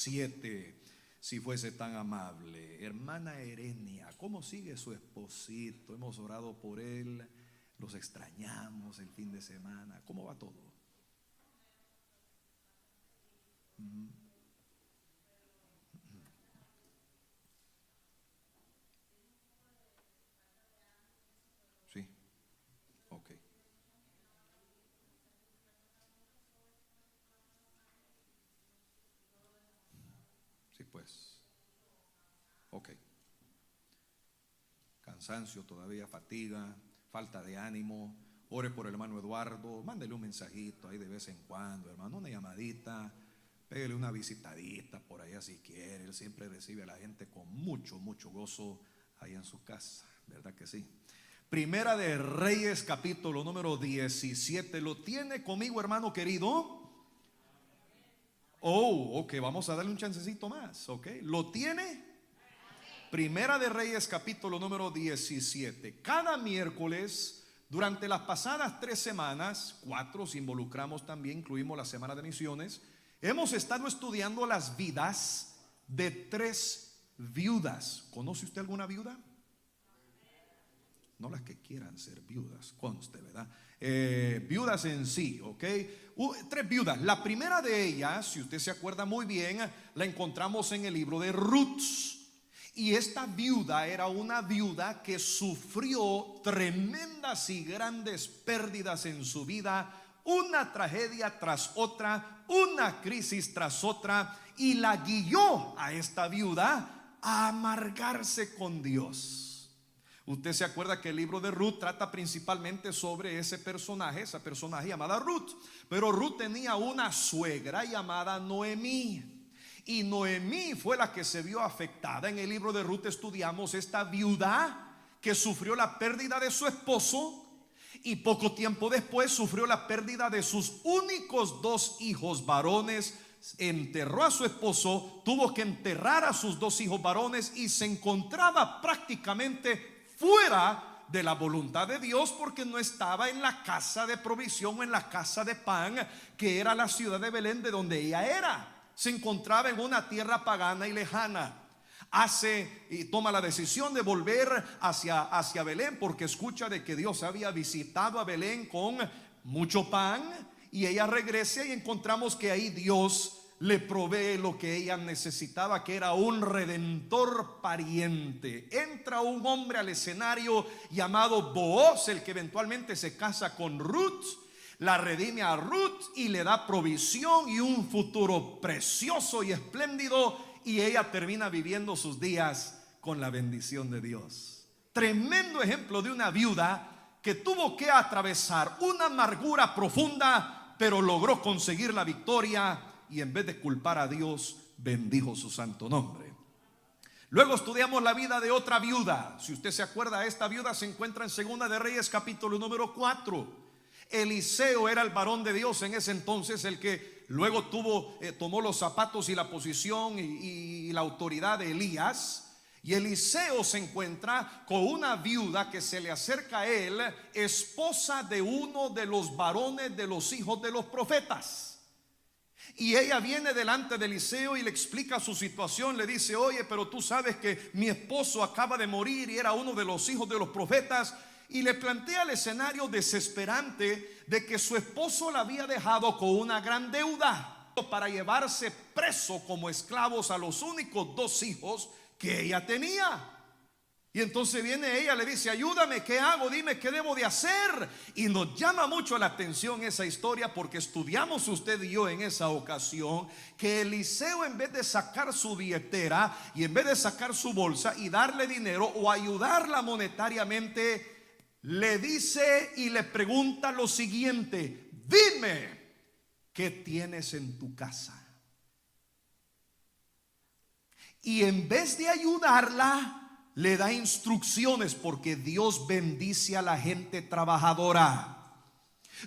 7, si fuese tan amable. Hermana Erenia, ¿cómo sigue su esposito? Hemos orado por él, los extrañamos el fin de semana. ¿Cómo va todo? Sí, ok. Sí, pues, ok. Cansancio todavía, fatiga, falta de ánimo. Ore por el hermano Eduardo, mándele un mensajito ahí de vez en cuando, hermano, una llamadita, pégale una visitadita por allá si quiere. Él siempre recibe a la gente con mucho, mucho gozo ahí en su casa, ¿verdad que sí? Primera de Reyes, capítulo número 17. ¿Lo tiene conmigo, hermano querido? Oh, ok, vamos a darle un chancecito más, ok. ¿Lo tiene? Primera de Reyes, capítulo número 17. Cada miércoles, durante las pasadas 3 semanas, 4 si involucramos también, incluimos la semana de misiones, hemos estado estudiando las vidas de 3 viudas. ¿Conoce usted alguna viuda? No las que quieran ser viudas, conste, ¿verdad? Viudas en sí, ¿ok? 3 viudas. La primera de ellas, si usted se acuerda muy bien, la encontramos en el libro de Ruth. Y esta viuda era una viuda que sufrió tremendas y grandes pérdidas en su vida, una tragedia tras otra, una crisis tras otra, y la guió a esta viuda a amargarse con Dios. Usted se acuerda que el libro de Ruth trata principalmente sobre esa personaje llamada Ruth. Pero Ruth tenía una suegra llamada Noemí. Y Noemí fue la que se vio afectada. En el libro de Ruth estudiamos esta viuda que sufrió la pérdida de su esposo, y poco tiempo después sufrió la pérdida de sus únicos 2 hijos varones. Enterró a su esposo, tuvo que enterrar a sus 2 hijos varones y se encontraba prácticamente fuera de la voluntad de Dios, porque no estaba en la casa de provisión o en la casa de pan, que era la ciudad de Belén, de donde ella era. Se encontraba en una tierra pagana y lejana. Hace y toma la decisión de volver hacia Belén, porque escucha de que Dios había visitado a Belén con mucho pan, y ella regresa y encontramos que ahí Dios le provee lo que ella necesitaba, que era un redentor pariente. Entra un hombre al escenario llamado Booz, el que eventualmente se casa con Ruth, la redime a Ruth y le da provisión y un futuro precioso y espléndido, y ella termina viviendo sus días con la bendición de Dios. Tremendo ejemplo de una viuda que tuvo que atravesar una amargura profunda, pero logró conseguir la victoria, y en vez de culpar a Dios, bendijo su santo nombre. Luego estudiamos la vida de otra viuda. Si usted se acuerda, esta viuda se encuentra en Segunda de Reyes, capítulo número 4. Eliseo era el varón de Dios en ese entonces, el que luego tomó los zapatos y la posición y la autoridad de Elías. Y Eliseo se encuentra con una viuda que se le acerca a él, esposa de uno de los varones de los hijos de los profetas. Y ella viene delante de Eliseo y le explica su situación. Le dice: oye, pero tú sabes que mi esposo acaba de morir y era uno de los hijos de los profetas. Y le plantea el escenario desesperante de que su esposo la había dejado con una gran deuda para llevarse preso como esclavos a los únicos 2 hijos que ella tenía. Y entonces viene ella, le dice: ayúdame, ¿qué hago? Dime, ¿qué debo de hacer? Y nos llama mucho la atención esa historia, porque estudiamos usted y yo en esa ocasión que Eliseo, en vez de sacar su billetera y en vez de sacar su bolsa y darle dinero o ayudarla monetariamente, le dice y le pregunta lo siguiente: dime, ¿qué tienes en tu casa? Y en vez de ayudarla, le da instrucciones, porque Dios bendice a la gente trabajadora.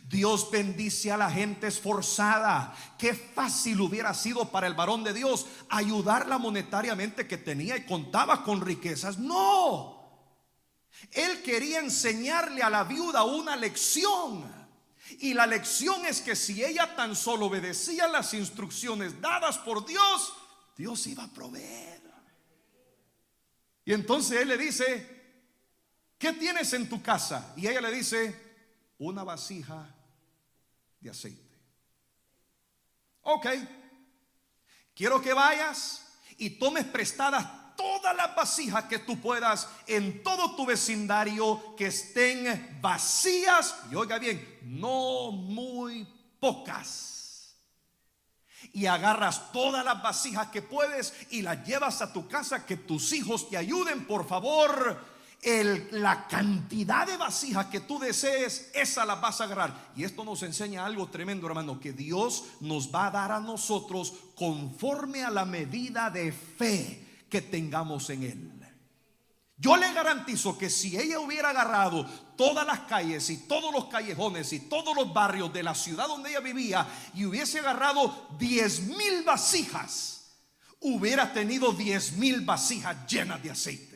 Dios bendice a la gente esforzada. Qué fácil hubiera sido para el varón de Dios ayudarla monetariamente, que tenía y contaba con riquezas. No, él quería enseñarle a la viuda una lección. Y la lección es que si ella tan solo obedecía las instrucciones dadas por Dios, Dios iba a proveer. Y entonces él le dice: ¿qué tienes en tu casa? Y ella le dice: una vasija de aceite. Ok, quiero que vayas y tomes prestadas todas las vasijas que tú puedas en todo tu vecindario, que estén vacías, y oiga bien, no muy pocas. Y agarras todas las vasijas que puedes y las llevas a tu casa, que tus hijos te ayuden, por favor. La cantidad de vasijas que tú desees, esa las vas a agarrar. Y esto nos enseña algo tremendo, hermano, que Dios nos va a dar a nosotros conforme a la medida de fe que tengamos en Él. Yo le garantizo que si ella hubiera agarrado todas las calles y todos los callejones y todos los barrios de la ciudad donde ella vivía y hubiese agarrado 10,000 vasijas, hubiera tenido 10,000 vasijas llenas de aceite.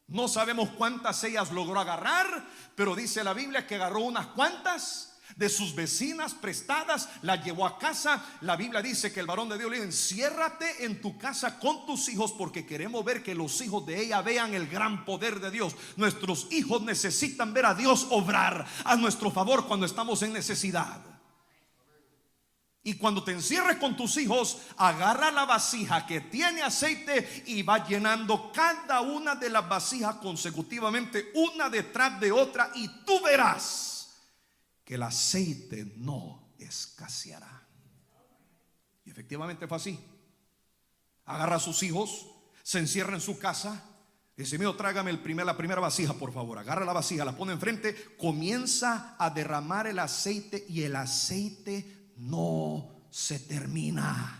No sabemos cuántas ellas logró agarrar, pero dice la Biblia que agarró unas cuantas de sus vecinas prestadas, las llevó a casa. La Biblia dice que el varón de Dios le dijo: enciérrate en tu casa con tus hijos, porque queremos ver que los hijos de ella vean el gran poder de Dios. Nuestros hijos necesitan ver a Dios obrar a nuestro favor cuando estamos en necesidad. Y cuando te encierres con tus hijos, agarra la vasija que tiene aceite y va llenando cada una de las vasijas consecutivamente, una detrás de otra, y tú verás que el aceite no escaseará. Y efectivamente fue así. Agarra a sus hijos, se encierra en su casa, dice: mío, trágame la primera vasija, por favor. Agarra la vasija, la pone enfrente, comienza a derramar el aceite, y el aceite no se termina.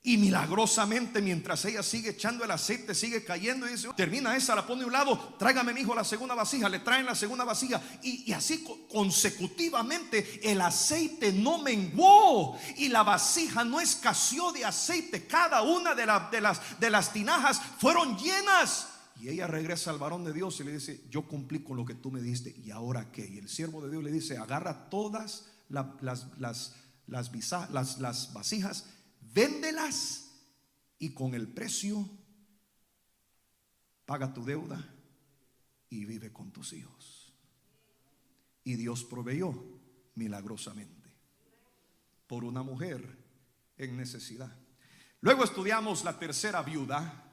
Y milagrosamente, mientras ella sigue echando el aceite, sigue cayendo, y dice: termina esa, la pone a un lado, tráigame mi hijo la segunda vasija. Le traen la segunda vasija, y así consecutivamente el aceite no menguó y la vasija no escaseó de aceite. Cada una de las tinajas fueron llenas. Y ella regresa al varón de Dios y le dice: yo cumplí con lo que tú me diste, ¿y ahora qué? Y el siervo de Dios le dice: agarra todas las vasijas, véndelas, y con el precio paga tu deuda y vive con tus hijos. Y Dios proveyó milagrosamente por una mujer en necesidad. Luego estudiamos la tercera viuda,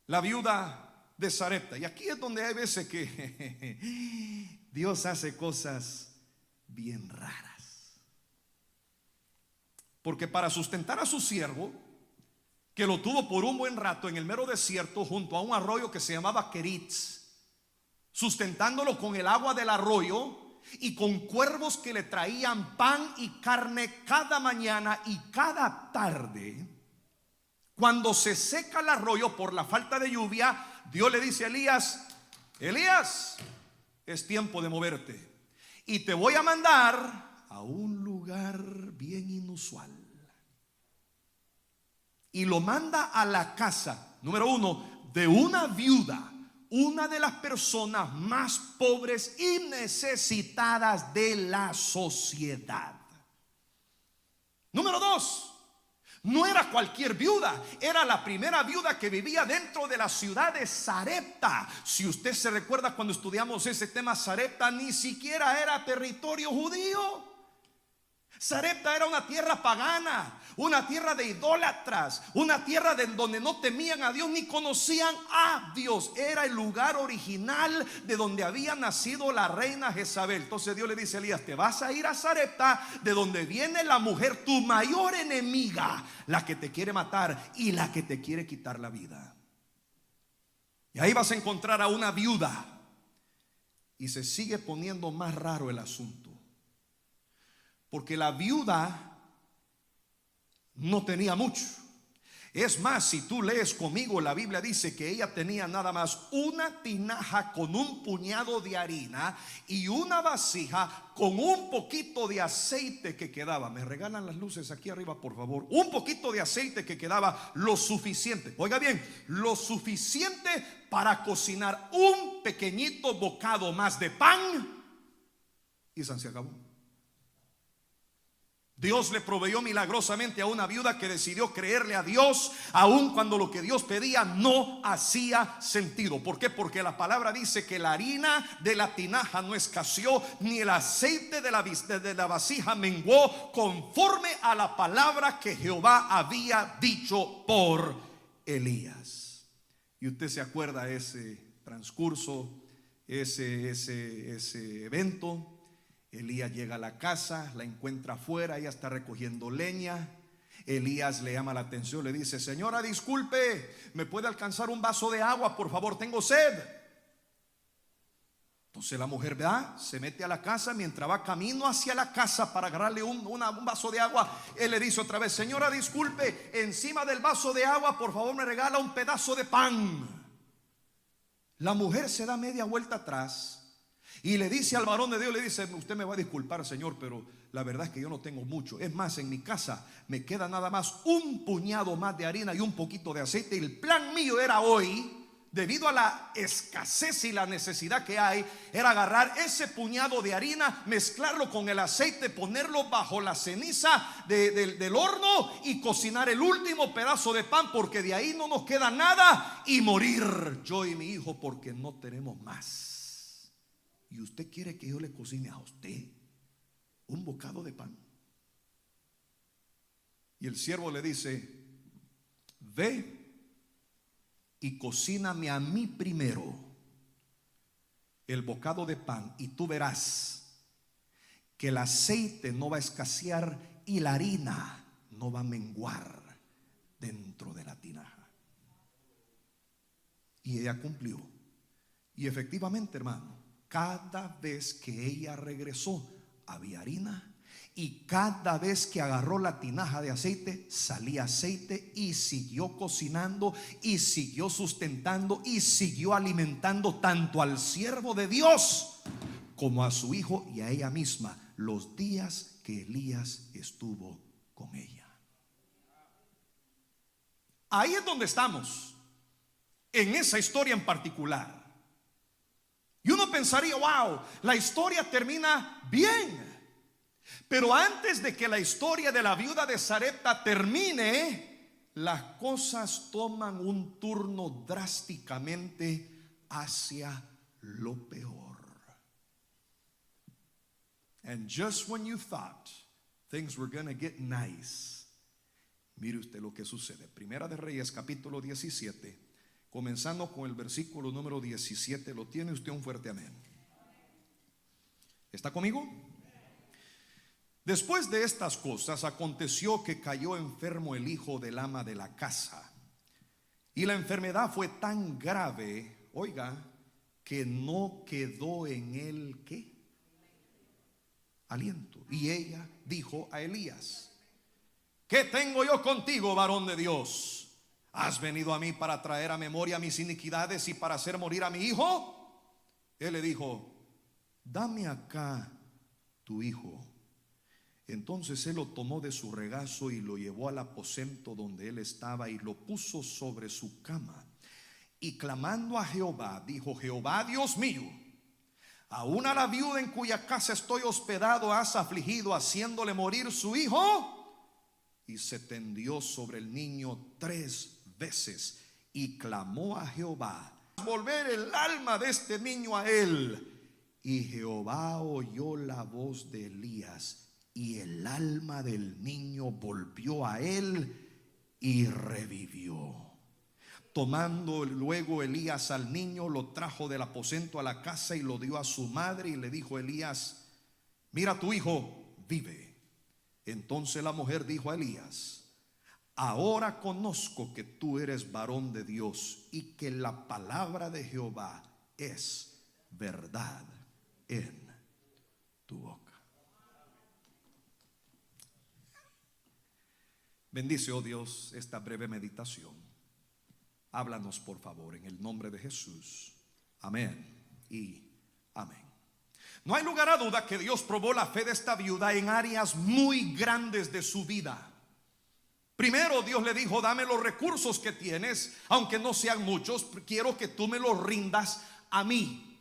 la viuda de Sarepta. Y aquí es donde hay veces que Dios hace cosas bien raras. Porque para sustentar a su siervo, que lo tuvo por un buen rato en el mero desierto junto a un arroyo que se llamaba Keritz, sustentándolo con el agua del arroyo y con cuervos que le traían pan y carne cada mañana y cada tarde, cuando se seca el arroyo por la falta de lluvia, Dios le dice a Elías: Elías, es tiempo de moverte, y te voy a mandar a un lugar bien inusual. Y lo manda a la casa, número 1, de una viuda, una de las personas más pobres y necesitadas de la sociedad. Número 2, no era cualquier viuda, era la primera viuda que vivía dentro de la ciudad de Sarepta. Si usted se recuerda, cuando estudiamos ese tema, Sarepta ni siquiera era territorio judío. Sarepta era una tierra pagana, una tierra de idólatras, una tierra donde no temían a Dios ni conocían a Dios. Era el lugar original de donde había nacido la reina Jezabel. Entonces Dios le dice a Elías: te vas a ir a Sarepta, de donde viene la mujer, tu mayor enemiga, la que te quiere matar y la que te quiere quitar la vida. Y ahí vas a encontrar a una viuda. Y se sigue poniendo más raro el asunto, porque la viuda no tenía mucho. Es más, si tú lees conmigo, la Biblia dice que ella tenía nada más una tinaja con un puñado de harina y una vasija con un poquito de aceite que quedaba. Me regalan las luces aquí arriba, por favor. Un poquito de aceite que quedaba, lo suficiente, oiga bien, lo suficiente para cocinar un pequeñito bocado más de pan, y se acabó. Dios le proveyó milagrosamente a una viuda que decidió creerle a Dios, aun cuando lo que Dios pedía no hacía sentido. ¿Por qué? Porque la palabra dice que la harina de la tinaja no escaseó, ni el aceite de la vasija menguó, conforme a la palabra que Jehová había dicho por Elías. Y usted se acuerda ese transcurso, ese evento. Elías llega a la casa, la encuentra afuera, ella está recogiendo leña. Elías le llama la atención, le dice: señora, disculpe, ¿me puede alcanzar un vaso de agua, por favor? Tengo sed. Entonces la mujer se mete a la casa. Mientras va camino hacia la casa para agarrarle un vaso de agua, él le dice otra vez: señora, disculpe, encima del vaso de agua, por favor, me regala un pedazo de pan. La mujer se da media vuelta atrás y le dice al varón de Dios, le dice: usted me va a disculpar, señor, pero la verdad es que yo no tengo mucho. Es más, en mi casa me queda nada más un puñado más de harina y un poquito de aceite. Y el plan mío era hoy, debido a la escasez y la necesidad que hay, era agarrar ese puñado de harina, mezclarlo con el aceite, ponerlo bajo la ceniza del horno y cocinar el último pedazo de pan, porque de ahí no nos queda nada, y morir yo y mi hijo porque no tenemos más. ¿Y usted quiere que yo le cocine a usted un bocado de pan? Y el siervo le dice: ve y cocíname a mí primero el bocado de pan, y tú verás que el aceite no va a escasear y la harina no va a menguar dentro de la tinaja. Y ella cumplió. Y efectivamente, hermano, cada vez que ella regresó había harina, y cada vez que agarró la tinaja de aceite salía aceite, y siguió cocinando y siguió sustentando y siguió alimentando tanto al siervo de Dios como a su hijo y a ella misma los días que Elías estuvo con ella. Ahí es donde estamos, en esa historia en particular. Y uno pensaría: wow, la historia termina bien. Pero antes de que la historia de la viuda de Sarepta termine, las cosas toman un turno drásticamente hacia lo peor. And just when you thought things were going to get nice, mire usted lo que sucede. Primera de Reyes, capítulo 17, comenzando con el versículo número 17. ¿Lo tiene usted? Un fuerte amén. ¿Está conmigo? Después de estas cosas, aconteció que cayó enfermo el hijo del ama de la casa, y la enfermedad fue tan grave, oiga, que no quedó en él ¿qué? Aliento. Y ella dijo a Elías: ¿qué tengo yo contigo, varón de Dios? ¿Has venido a mí para traer a memoria mis iniquidades y para hacer morir a mi hijo? Él le dijo: dame acá tu hijo. Entonces él lo tomó de su regazo y lo llevó al aposento donde él estaba, y lo puso sobre su cama. Y clamando a Jehová, dijo: Jehová Dios mío, aún a la viuda en cuya casa estoy hospedado has afligido, haciéndole morir su hijo. Y se tendió sobre el niño 3 veces y clamó a Jehová: volver el alma de este niño a él. Y Jehová oyó la voz de Elías, y el alma del niño volvió a él y revivió. Tomando luego Elías al niño, lo trajo del aposento a la casa y lo dio a su madre, y le dijo Elías: mira, tu hijo vive. Entonces la mujer dijo a Elías: ahora conozco que tú eres varón de Dios, y que la palabra de Jehová es verdad en tu boca. Bendice, oh Dios, esta breve meditación. Háblanos, por favor, en el nombre de Jesús. Amén y amén. No hay lugar a duda que Dios probó la fe de esta viuda en áreas muy grandes de su vida. Primero, Dios le dijo: dame los recursos que tienes, aunque no sean muchos, quiero que tú me los rindas a mí.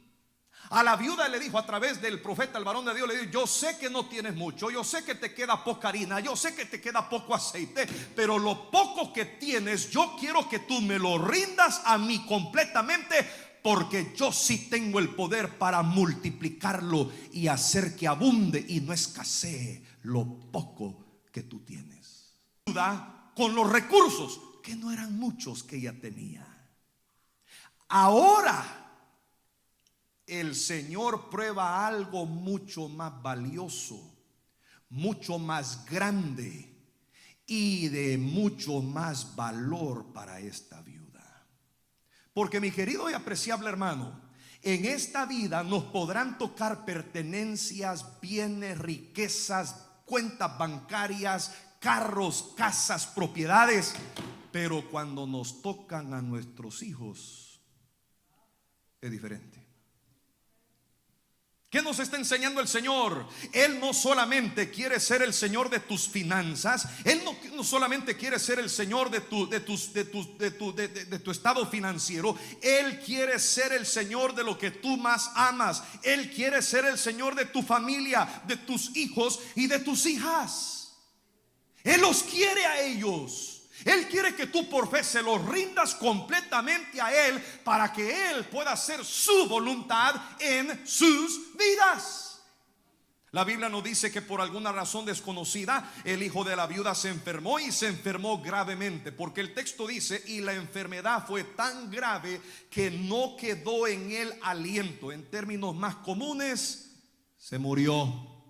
A la viuda le dijo a través del profeta, el varón de Dios, le dijo: yo sé que no tienes mucho, yo sé que te queda poca harina, yo sé que te queda poco aceite, pero lo poco que tienes, yo quiero que tú me lo rindas a mí completamente, porque yo sí tengo el poder para multiplicarlo y hacer que abunde y no escasee lo poco que tú tienes. Viuda con los recursos, que no eran muchos que ella tenía. Ahora el Señor prueba algo mucho más valioso, mucho más grande y de mucho más valor para esta viuda. Porque, mi querido y apreciable hermano, en esta vida nos podrán tocar pertenencias, bienes, riquezas, cuentas bancarias, carros, casas, propiedades, pero cuando nos tocan a nuestros hijos es diferente. ¿Qué nos está enseñando el Señor? Él no solamente quiere ser el Señor de tus finanzas. Él no solamente quiere ser el Señor de tu estado financiero. Él quiere ser el Señor de lo que tú más amas. Él quiere ser el Señor de tu familia, de tus hijos y de tus hijas. Él los quiere a ellos. Él quiere que tú por fe se los rindas completamente a Él, para que Él pueda hacer su voluntad en sus vidas. La Biblia nos dice que por alguna razón desconocida el hijo de la viuda se enfermó, y se enfermó gravemente, porque el texto dice: y la enfermedad fue tan grave que no quedó en él aliento. En términos más comunes, se murió.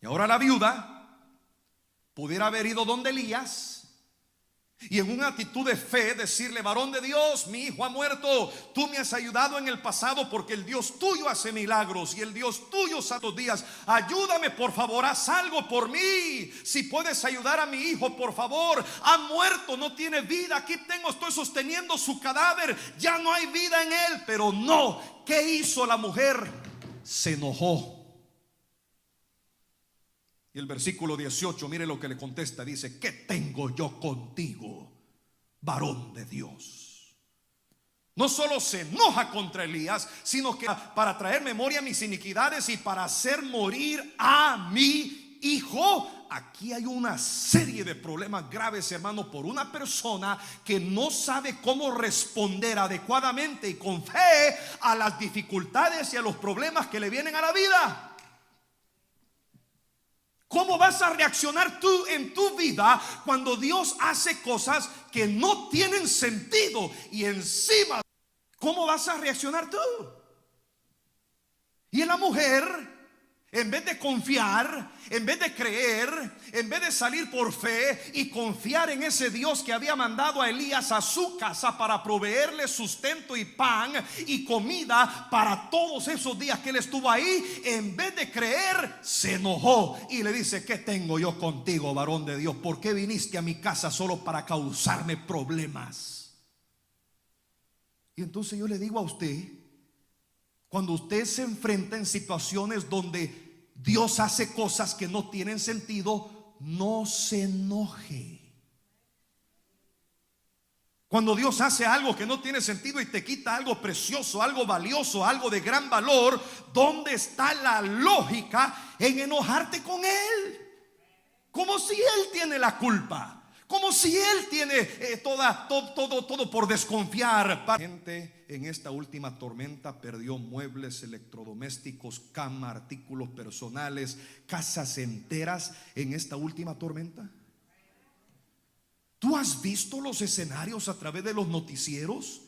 Y ahora la viuda pudiera haber ido donde Elías y en una actitud de fe decirle: varón de Dios, mi hijo ha muerto, tú me has ayudado en el pasado, porque el Dios tuyo hace milagros y el Dios tuyo sana los días. Ayúdame, por favor, haz algo por mí. Si puedes ayudar a mi hijo, por favor. Ha muerto, no tiene vida. Aquí estoy sosteniendo su cadáver, ya no hay vida en él. Pero no, ¿qué hizo la mujer? Se enojó. Y el versículo 18, mire lo que le contesta. Dice: ¿qué tengo yo contigo, varón de Dios? No solo se enoja contra Elías, sino que para traer memoria a mis iniquidades y para hacer morir a mi hijo. Aquí hay una serie de problemas graves, hermano, por una persona que no sabe cómo responder adecuadamente y con fe a las dificultades y a los problemas que le vienen a la vida. ¿Cómo vas a reaccionar tú en tu vida cuando Dios hace cosas que no tienen sentido? Y encima, ¿cómo vas a reaccionar tú? Y en la mujer, en vez de confiar, en vez de creer, en vez de salir por fe y confiar en ese Dios que había mandado a Elías a su casa para proveerle sustento y pan y comida para todos esos días que él estuvo ahí, en vez de creer, se enojó y le dice: ¿qué tengo yo contigo, varón de Dios? ¿Por qué viniste a mi casa solo para causarme problemas? Y entonces yo le digo a usted, cuando usted se enfrenta en situaciones donde Dios hace cosas que no tienen sentido, no se enoje. Cuando Dios hace algo que no tiene sentido y te quita algo precioso, algo valioso, algo de gran valor, ¿dónde está la lógica en enojarte con Él? Como si Él tiene la culpa. Como si Él tiene todo por desconfiar. Gente en esta última tormenta perdió muebles, electrodomésticos, cama, artículos personales, casas enteras en esta última tormenta. ¿Tú has visto los escenarios a través de los noticieros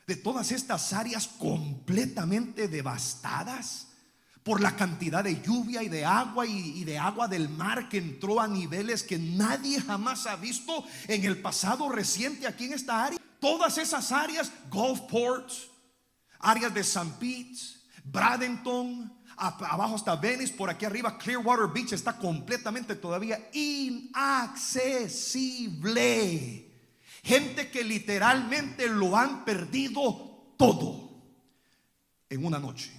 de todas estas áreas completamente devastadas por la cantidad de lluvia y de agua del mar que entró a niveles que nadie jamás ha visto en el pasado reciente aquí en esta área? Todas esas áreas, Gulfport, áreas de St. Pete, Bradenton, abajo hasta Venice, por aquí arriba Clearwater Beach está completamente todavía inaccesible. Gente que literalmente lo han perdido todo en una noche.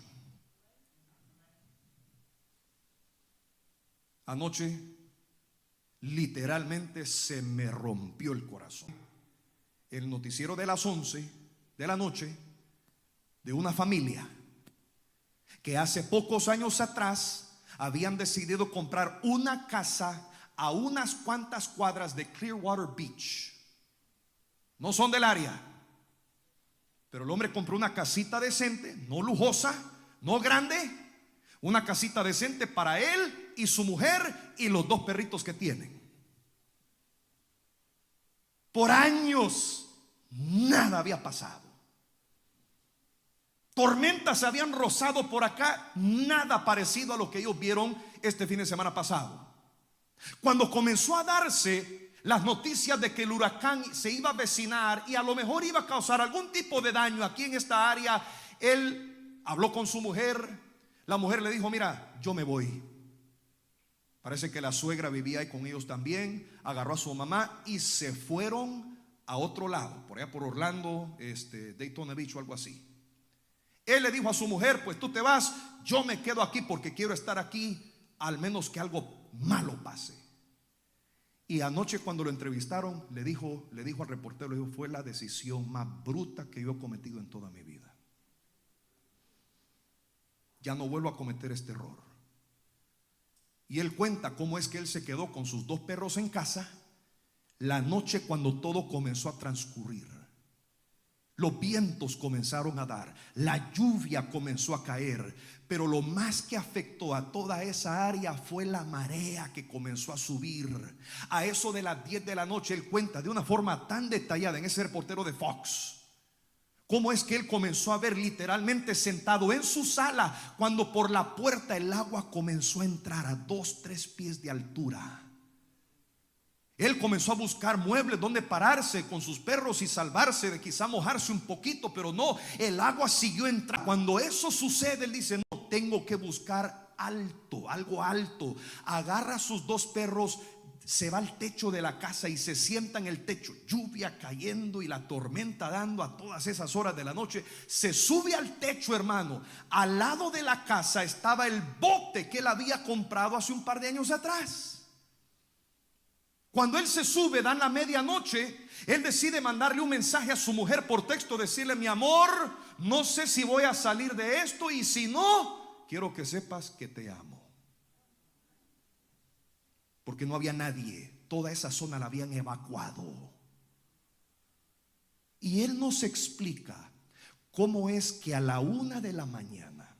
Anoche literalmente se me rompió el corazón. El noticiero de las 11 de la noche de una familia que hace pocos años atrás habían decidido comprar una casa a unas cuantas cuadras de Clearwater Beach. No son del área, pero el hombre compró una casita decente, no lujosa, no grande, una casita decente para él y su mujer y los 2 perritos que tienen. Por años nada había pasado. Tormentas se habían rozado por acá, nada parecido a lo que ellos vieron este fin de semana pasado. Cuando comenzó a darse las noticias de que el huracán se iba a avecinar y a lo mejor iba a causar algún tipo de daño aquí en esta área, él habló con su mujer. La mujer le dijo: mira, yo me voy. Parece que la suegra vivía ahí con ellos también. Agarró a su mamá y se fueron a otro lado, por allá por Orlando, Daytona Beach o algo así. Él le dijo a su mujer: pues tú te vas, yo me quedo aquí porque quiero estar aquí, al menos que algo malo pase. Y anoche cuando lo entrevistaron, le dijo al reportero, le dijo: fue la decisión más bruta que yo he cometido en toda mi vida. Ya no vuelvo a cometer este error. Y él cuenta cómo es que él se quedó con sus 2 perros en casa la noche cuando todo comenzó a transcurrir. Los vientos comenzaron a dar, la lluvia comenzó a caer, pero lo más que afectó a toda esa área fue la marea que comenzó a subir. A eso de las 10 de la noche, él cuenta de una forma tan detallada en ese reportero de Fox, cómo es que él comenzó a ver literalmente sentado en su sala, cuando por la puerta el agua comenzó a entrar a 2-3 pies de altura. Él comenzó a buscar muebles donde pararse con sus perros y salvarse de quizá mojarse un poquito, pero no, el agua siguió entrando. Cuando eso sucede, él dice: no, tengo que buscar alto, algo alto. Agarra a sus 2 perros, se va al techo de la casa y se sienta en el techo, lluvia cayendo y la tormenta dando a todas esas horas de la noche. Se sube al techo, hermano. Al lado de la casa estaba el bote que él había comprado hace un par de años atrás. Cuando él se sube, dan la medianoche, él decide mandarle un mensaje a su mujer por texto, decirle: mi amor, no sé si voy a salir de esto, y si no, quiero que sepas que te amo. Porque no había nadie, toda esa zona la habían evacuado. Y él nos explica cómo es que a la 1 de la mañana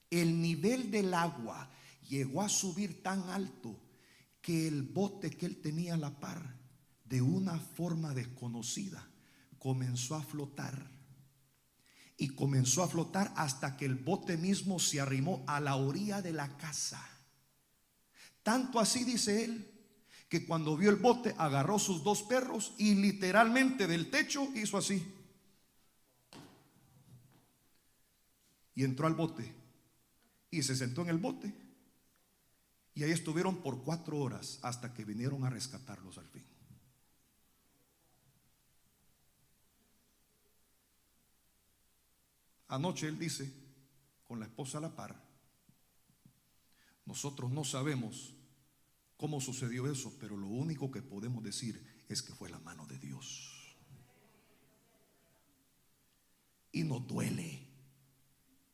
el nivel del agua llegó a subir tan alto que el bote que él tenía a la par, de una forma desconocida, comenzó a flotar. Y comenzó a flotar hasta que el bote mismo se arrimó a la orilla de la casa. Tanto así, dice él, que cuando vio el bote, agarró sus 2 perros y literalmente del techo hizo así. Y entró al bote y se sentó en el bote. Y ahí estuvieron por 4 horas hasta que vinieron a rescatarlos al fin. Anoche él dice, con la esposa a la par: nosotros no sabemos cómo sucedió eso, pero lo único que podemos decir es que fue la mano de Dios. Y nos duele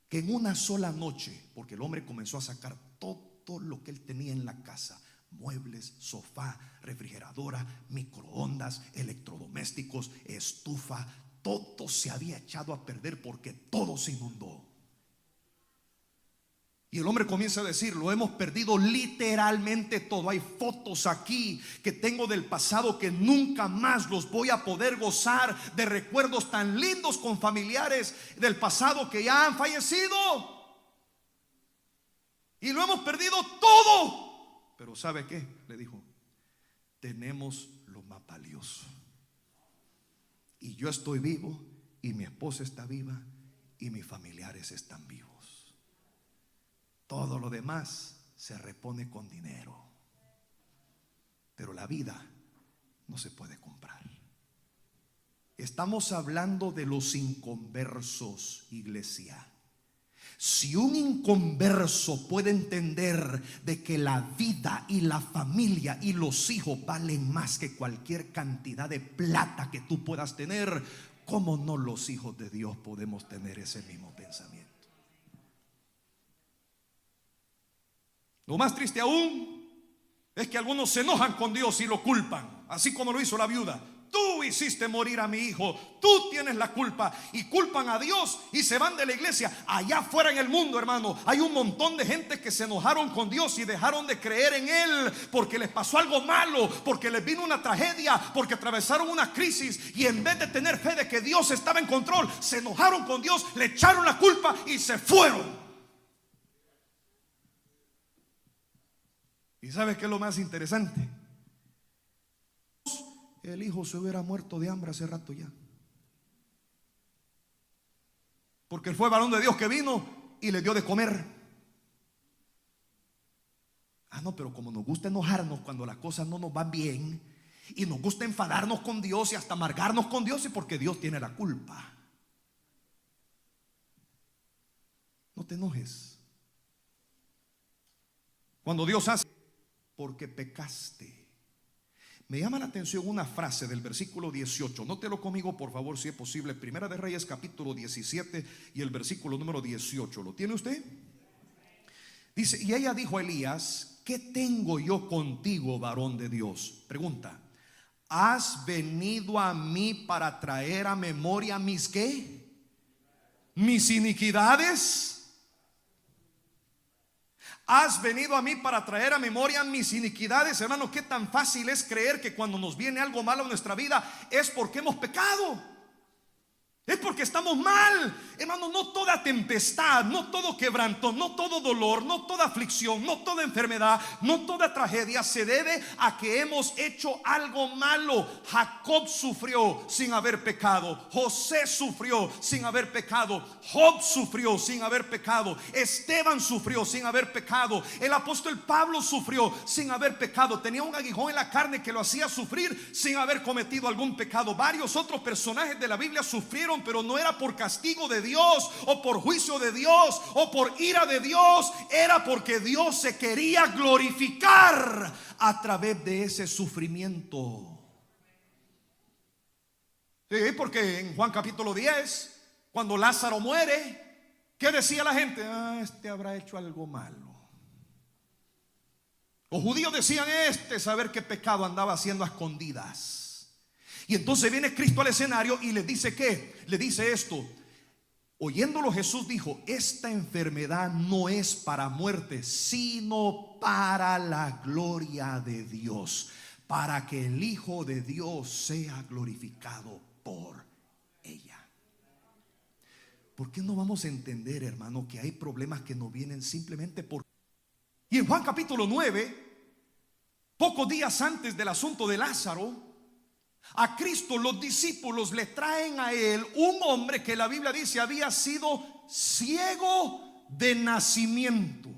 que en una sola noche, porque el hombre comenzó a sacar todo lo que él tenía en la casa: muebles, sofá, refrigeradora, microondas, electrodomésticos, estufa, todo se había echado a perder porque todo se inundó. Y el hombre comienza a decir: lo hemos perdido literalmente todo. Hay fotos aquí que tengo del pasado que nunca más los voy a poder gozar, de recuerdos tan lindos con familiares del pasado que ya han fallecido. Y lo hemos perdido todo. Pero ¿sabe qué? Le dijo: tenemos lo más valioso. Y yo estoy vivo, y mi esposa está viva, y mis familiares están vivos. Todo lo demás se repone con dinero. Pero la vida no se puede comprar. Estamos hablando de los inconversos, iglesia. Si un inconverso puede entender de que la vida y la familia y los hijos valen más que cualquier cantidad de plata que tú puedas tener, ¿Cómo no los hijos de Dios podemos tener ese mismo pensamiento? Lo más triste aún es que algunos se enojan con Dios y lo culpan, así como lo hizo la viuda. Tú hiciste morir a mi hijo, tú tienes la culpa, y culpan a Dios y se van de la iglesia. Allá afuera en el mundo, hermano, hay un montón de gente que se enojaron con Dios y dejaron de creer en Él porque les pasó algo malo, porque les vino una tragedia, porque atravesaron una crisis, y en vez de tener fe de que Dios estaba en control, se enojaron con Dios, le echaron la culpa y se fueron. ¿Y sabes qué es lo más interesante? El hijo se hubiera muerto de hambre hace rato ya, porque él fue varón de Dios que vino y le dio de comer. No, pero como nos gusta enojarnos cuando las cosas no nos van bien, y nos gusta enfadarnos con Dios y hasta amargarnos con Dios, y porque Dios tiene la culpa. No te enojes cuando Dios hace, porque pecaste. Me llama la atención una frase del versículo 18. Nótelo conmigo, por favor, si es posible. Primera de Reyes, capítulo 17 y el versículo número 18. ¿Lo tiene usted? Dice: y ella dijo a Elías: ¿qué tengo yo contigo, varón de Dios? Pregunta: ¿has venido a mí para traer a memoria mis qué? ¿Mis iniquidades? ¿Has venido a mí para traer a memoria mis iniquidades? Hermano, qué tan fácil es creer que cuando nos viene algo malo en nuestra vida es porque hemos pecado, es porque estamos mal. Hermano, no toda tempestad, no todo quebranto, no todo dolor, no toda aflicción, no toda enfermedad, no toda tragedia se debe a que hemos hecho algo malo. Jacob sufrió sin haber pecado, José sufrió sin haber pecado, Job sufrió sin haber pecado, Esteban sufrió sin haber pecado, el apóstol Pablo sufrió sin haber pecado. Tenía un aguijón en la carne que lo hacía sufrir sin haber cometido algún pecado. Varios otros personajes de la Biblia sufrieron, pero no era por castigo de Dios o por juicio de Dios o por ira de Dios, era porque Dios se quería glorificar a través de ese sufrimiento. Sí, porque en Juan capítulo 10, cuando Lázaro muere, ¿qué decía la gente? Este habrá hecho algo malo. Los judíos decían: saber qué pecado andaba haciendo a escondidas. Y entonces viene Cristo al escenario y le dice ¿qué? Le dice esto. Oyéndolo, Jesús dijo: esta enfermedad no es para muerte, sino para la gloria de Dios, para que el Hijo de Dios sea glorificado por ella. ¿Por qué no vamos a entender, hermano, que hay problemas que no vienen simplemente por... Y en Juan capítulo 9, pocos días antes del asunto de Lázaro, a Cristo los discípulos le traen a él un hombre que la Biblia dice había sido ciego de nacimiento,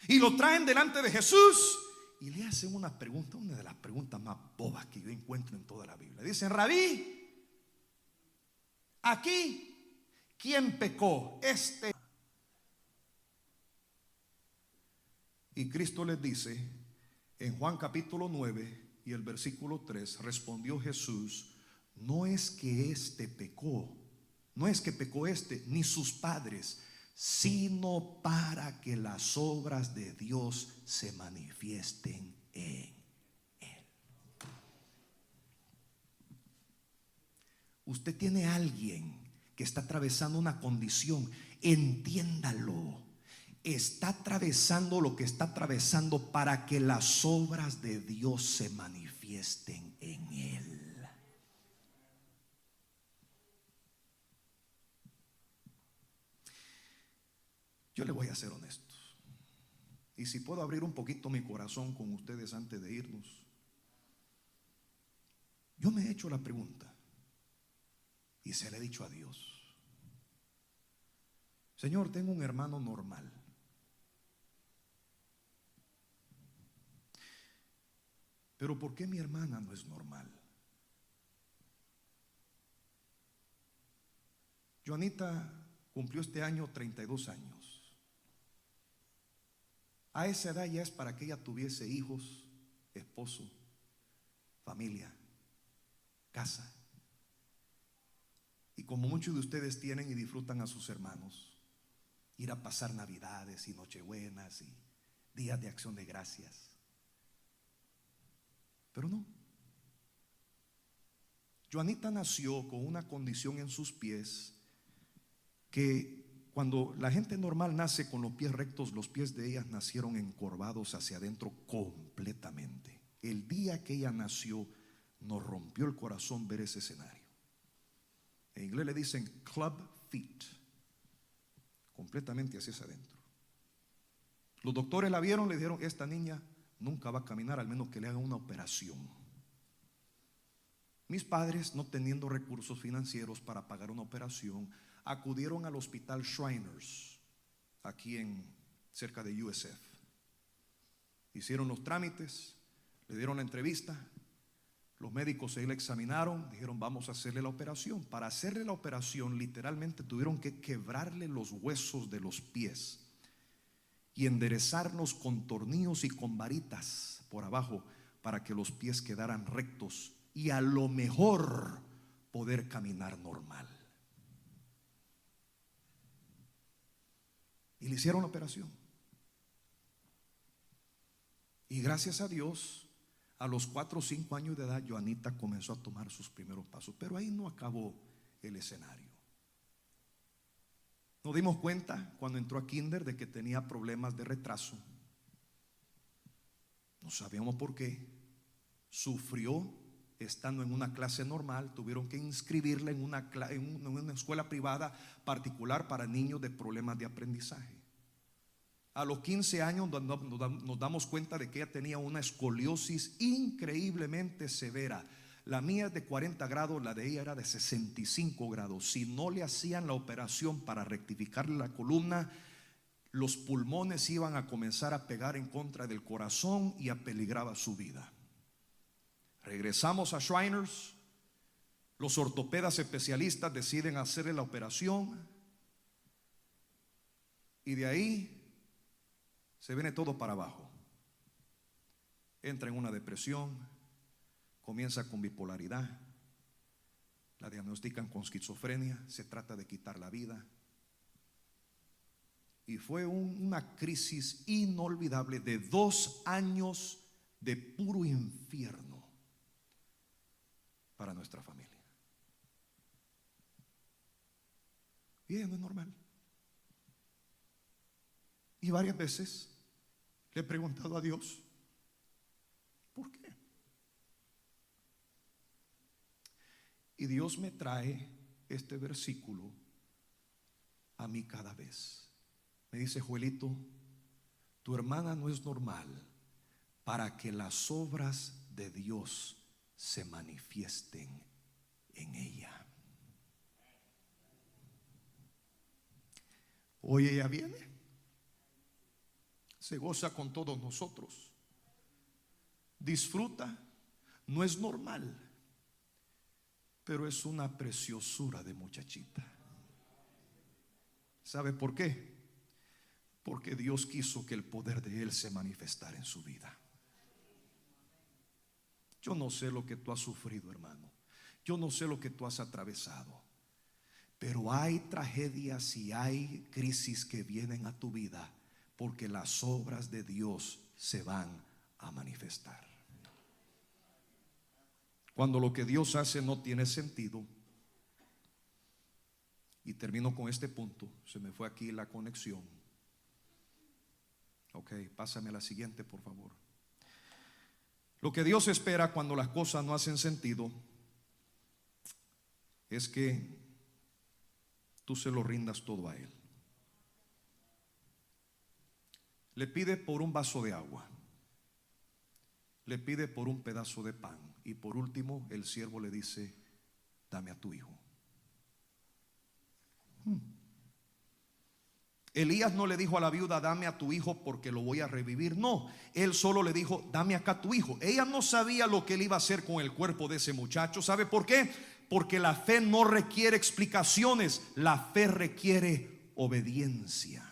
y lo traen delante de Jesús y le hacen una pregunta, una de las preguntas más bobas que yo encuentro en toda la Biblia. Dicen: Rabí, aquí ¿quién pecó? Y Cristo les dice en Juan capítulo 9 y el versículo 3, respondió Jesús: no es que pecó, no es que pecó ni sus padres, sino para que las obras de Dios se manifiesten en él. Usted tiene a alguien que está atravesando una condición, entiéndalo. Está atravesando lo que está atravesando para que las obras de Dios se manifiesten en él. Yo le voy a ser honesto, y si puedo abrir un poquito mi corazón con ustedes antes de irnos. Yo me he hecho la pregunta y se le he dicho a Dios: Señor, tengo un hermano normal, pero ¿por qué mi hermana no es normal? Joanita cumplió este año 32 años. A esa edad ya es para que ella tuviese hijos, esposo, familia, casa. como muchos de ustedes tienen y disfrutan a sus hermanos, ir a pasar Navidades y Nochebuenas y días de acción de gracias. Pero no. Joanita nació con una condición en sus pies que cuando la gente normal nace con los pies rectos, los pies de ella nacieron encorvados hacia adentro completamente. El día que ella nació, nos rompió el corazón ver ese escenario. En inglés le dicen club feet, completamente hacia adentro. Los doctores la vieron, le dijeron: esta niña nunca va a caminar, al menos que le hagan una operación. Mis padres, no teniendo recursos financieros para pagar una operación, acudieron al hospital Shriners, aquí cerca de USF. Hicieron los trámites, le dieron la entrevista. Los médicos ahí la examinaron, dijeron: vamos a hacerle la operación. Para hacerle la operación, literalmente tuvieron que quebrarle los huesos de los pies y enderezarnos con tornillos y con varitas por abajo para que los pies quedaran rectos y a lo mejor poder caminar normal. Y le hicieron la operación. Y gracias a Dios, a los 4 o 5 años de edad, Joanita comenzó a tomar sus primeros pasos. Pero ahí no acabó el escenario. Nos dimos cuenta cuando entró a kinder de que tenía problemas de retraso. No sabíamos por qué. Sufrió estando en una clase normal. Tuvieron que inscribirla en una escuela privada particular para niños de problemas de aprendizaje. A los 15 años nos damos cuenta de que ella tenía una escoliosis increíblemente severa. La mía es de 40 grados, la de ella era de 65 grados. Si no le hacían la operación para rectificarle la columna, los pulmones iban a comenzar a pegar en contra del corazón y apeligraba su vida. Regresamos a Shriners. Los ortopedas especialistas deciden hacerle la operación y de ahí se viene todo para abajo. Entra en una depresión, comienza con bipolaridad, la diagnostican con esquizofrenia, se trata de quitar la vida. Y fue una crisis inolvidable de 2 años de puro infierno para nuestra familia. Y ella no es normal. Y varias veces le he preguntado a Dios: ¿por qué? Y Dios me trae este versículo a mí cada vez. Me dice: Joelito, tu hermana no es normal para que las obras de Dios se manifiesten en ella. Hoy ella viene, se goza con todos nosotros, disfruta, no es normal, pero es una preciosura de muchachita. ¿Sabe por qué? Porque Dios quiso que el poder de Él se manifestara en su vida. Yo no sé lo que tú has sufrido, hermano. Yo no sé lo que tú has atravesado. Pero hay tragedias y hay crisis que vienen a tu vida porque las obras de Dios se van a manifestar. Cuando lo que Dios hace no tiene sentido. Y termino con este punto. Se me fue aquí la conexión. Ok, pásame a la siguiente, por favor. Lo que Dios espera cuando las cosas no hacen sentido es que tú se lo rindas todo a Él. Le pide por un vaso de agua, le pide por un pedazo de pan, y por último el siervo le dice: dame a tu hijo. Elías no le dijo a la viuda: dame a tu hijo porque lo voy a revivir. No, él solo le dijo: dame acá tu hijo. Ella no sabía lo que él iba a hacer con el cuerpo de ese muchacho. ¿Sabe por qué? Porque la fe no requiere explicaciones, la fe requiere obediencia.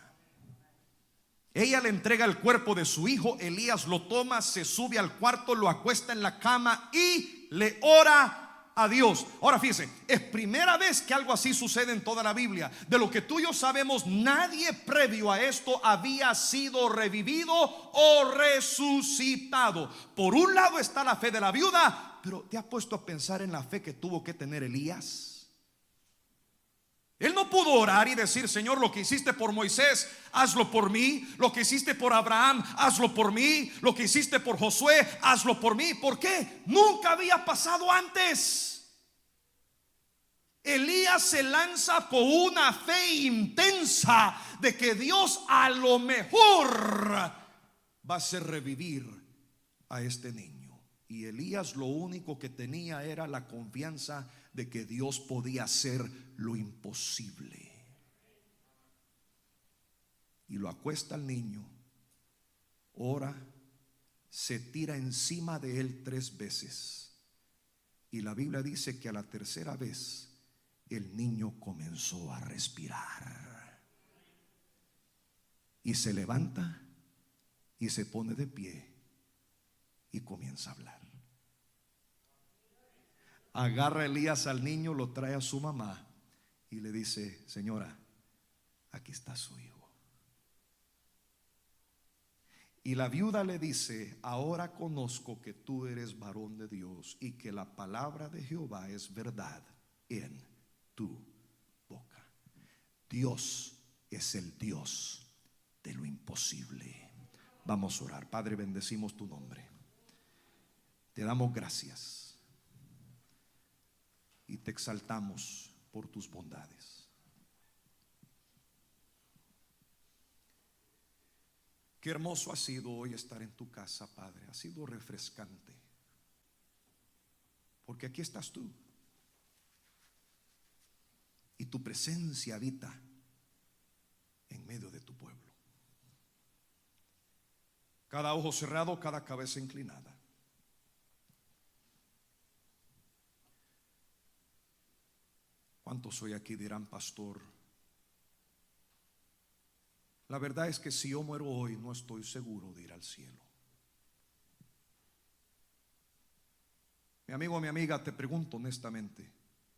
Ella le entrega el cuerpo de su hijo. Elías lo toma, se sube al cuarto, lo acuesta en la cama y le ora a Dios. Ahora fíjese, es primera vez que algo así sucede en toda la Biblia. De lo que tú y yo sabemos, nadie previo a esto había sido revivido o resucitado. Por un lado está la fe de la viuda, pero ¿te has puesto a pensar en la fe que tuvo que tener Elías? Él no pudo orar y decir: Señor, lo que hiciste por Moisés, hazlo por mí. Lo que hiciste por Abraham, hazlo por mí. Lo que hiciste por Josué, hazlo por mí. ¿Por qué? Nunca había pasado antes. Elías se lanza con una fe intensa de que Dios a lo mejor va a hacer revivir a este niño. Y Elías lo único que tenía era la confianza de que Dios podía hacer lo imposible. Y lo acuesta al niño, ora, se tira encima de él 3 veces. Y la Biblia dice que a la tercera vez el niño comenzó a respirar. Y se levanta y se pone de pie y comienza a hablar. Agarra Elías al niño, lo trae a su mamá y le dice: señora, aquí está su hijo. Y la viuda le dice: ahora conozco que tú eres varón de Dios y que la palabra de Jehová es verdad en tu boca. Dios es el Dios de lo imposible. Vamos a orar. Padre, bendecimos tu nombre. Te damos gracias y te exaltamos por tus bondades. Qué hermoso ha sido hoy estar en tu casa, Padre. Ha sido refrescante, porque aquí estás tú y tu presencia habita en medio de tu pueblo. Cada ojo cerrado, cada cabeza inclinada. ¿Cuántos hoy aquí dirán: pastor, la verdad es que si yo muero hoy no estoy seguro de ir al cielo? Mi amigo, mi amiga, te pregunto honestamente,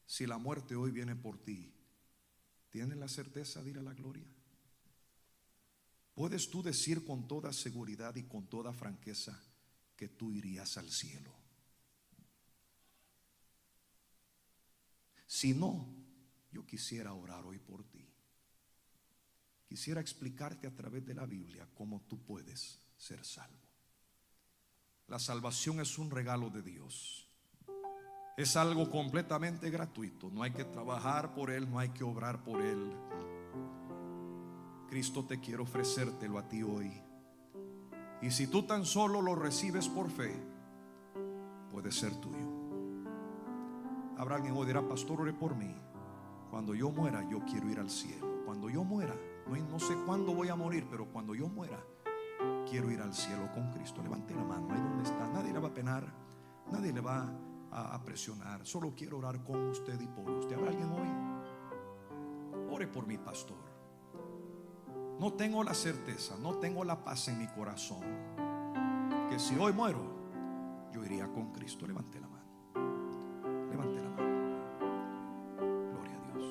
si la muerte hoy viene por ti, ¿tienes la certeza de ir a la gloria? ¿Puedes tú decir con toda seguridad y con toda franqueza que tú irías al cielo? Si no, yo quisiera orar hoy por ti. Quisiera explicarte a través de la Biblia cómo tú puedes ser salvo. La salvación es un regalo de Dios. Es algo completamente gratuito. No hay que trabajar por él, no hay que obrar por él. Cristo te quiere ofrecértelo a ti hoy. Y si tú tan solo lo recibes por fe, puede ser tuyo. Habrá alguien hoy dirá: pastor, ore por mí. Cuando yo muera, yo quiero ir al cielo. Cuando yo muera, no sé cuándo voy a morir, pero cuando yo muera, quiero ir al cielo con Cristo. Levante la mano ahí donde está. Nadie le va a penar, nadie le va a presionar. Solo quiero orar con usted y por usted. ¿Habrá alguien hoy? Ore por mi pastor. No tengo la certeza, no tengo la paz en mi corazón que si hoy muero, yo iría con Cristo. Levante la mano. Levante la mano. Gloria a Dios.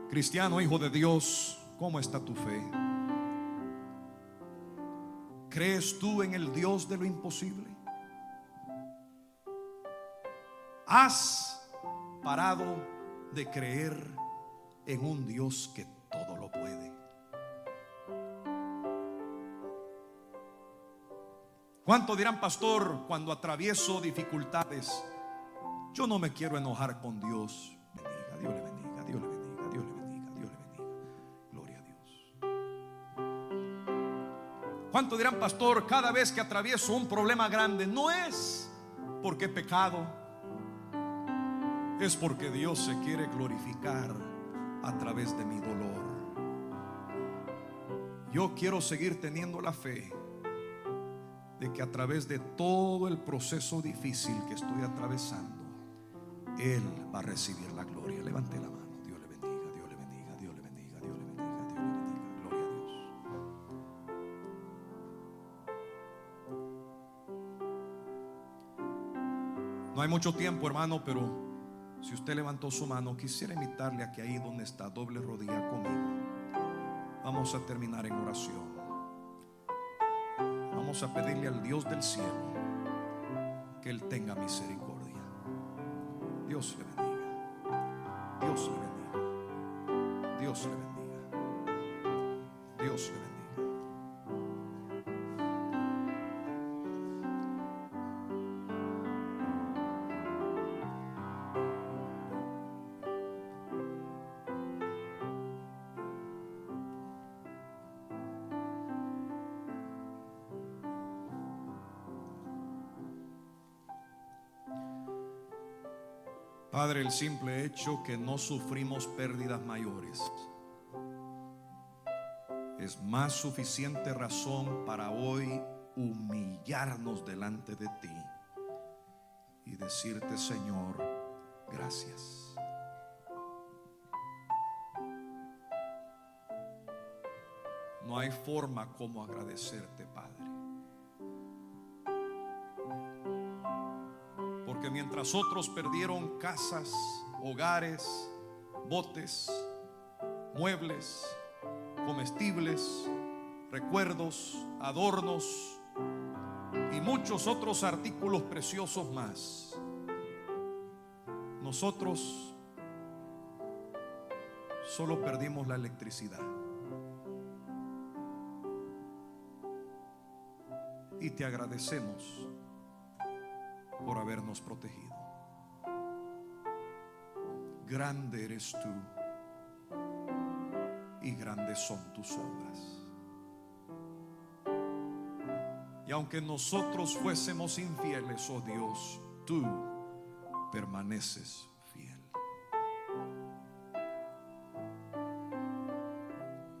Cristiano, hijo de Dios, ¿cómo está tu fe? ¿Crees tú en el Dios de lo imposible? ¿Has parado de creer en un Dios que todo lo puede? ¿Cuánto dirán: pastor, cuando atravieso dificultades, yo no me quiero enojar con Dios? Bendiga, Dios le bendiga, Dios le bendiga, Dios le bendiga, Dios le bendiga. Gloria a Dios. ¿Cuánto dirán: pastor, cada vez que atravieso un problema grande, no es porque he pecado, es porque Dios se quiere glorificar a través de mi dolor? Yo quiero seguir teniendo la fe de que a través de todo el proceso difícil que estoy atravesando, Él va a recibir la gloria. Levante la mano. Dios le bendiga, Dios le bendiga, Dios le bendiga, Dios le bendiga, Dios le bendiga. Gloria a Dios. No hay mucho tiempo, hermano, pero si usted levantó su mano, quisiera invitarle a que ahí donde está, doble rodilla conmigo. Vamos a terminar en oración. Vamos a pedirle al Dios del cielo que Él tenga misericordia. Dios le bendiga. Dios le bendiga. Dios le bendiga. Dios le bendiga. Padre, el simple hecho que no sufrimos pérdidas mayores es más suficiente razón para hoy humillarnos delante de ti y decirte, Señor, gracias. No hay forma como agradecerte, Padre. Porque mientras otros perdieron casas, hogares, botes, muebles, comestibles, recuerdos, adornos y muchos otros artículos preciosos más, nosotros solo perdimos la electricidad. Y te agradecemos por habernos protegido. Grande eres tú y grandes son tus obras. Y aunque nosotros fuésemos infieles, oh Dios, tú permaneces fiel.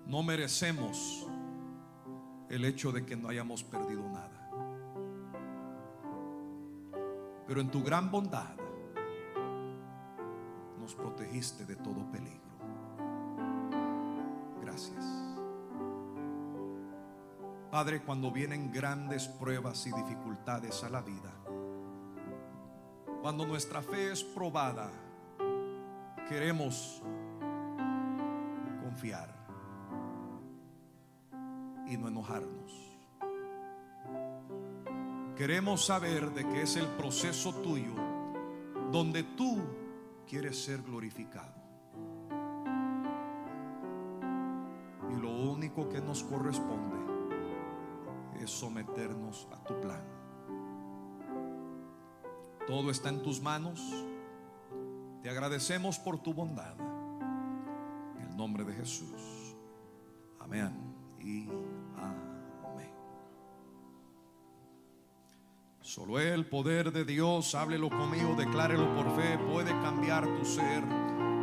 No merecemos el hecho de que no hayamos perdido nada, pero en tu gran bondad nos protegiste de todo peligro. Gracias. Padre, cuando vienen grandes pruebas y dificultades a la vida, cuando nuestra fe es probada, queremos confiar y no enojarnos. Queremos saber de que es el proceso tuyo donde tú quieres ser glorificado. Y lo único que nos corresponde es someternos a tu plan. Todo está en tus manos. Te agradecemos por tu bondad. En el nombre de Jesús. Amén y amén. Solo el poder de Dios, háblelo conmigo, declárelo por fe, puede cambiar tu ser.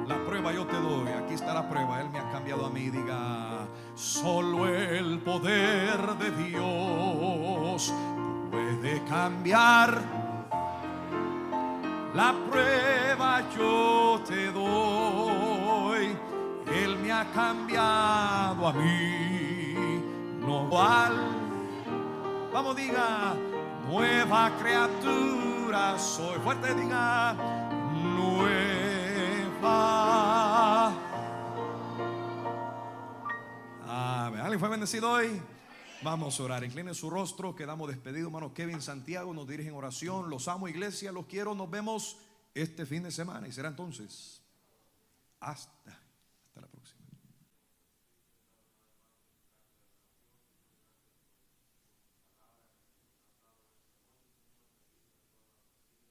La prueba yo te doy, aquí está la prueba, Él me ha cambiado a mí. Diga, solo el poder de Dios puede cambiar. La prueba yo te doy, Él me ha cambiado a mí. No al, vamos, diga, nueva criatura soy. Fuerte, diga, nueva. Amén. ¿Alguien fue bendecido hoy? Vamos a orar. Incline su rostro. Quedamos despedidos, hermano Kevin Santiago nos dirige en oración. Los amo, iglesia, los quiero. Nos vemos este fin de semana y será entonces hasta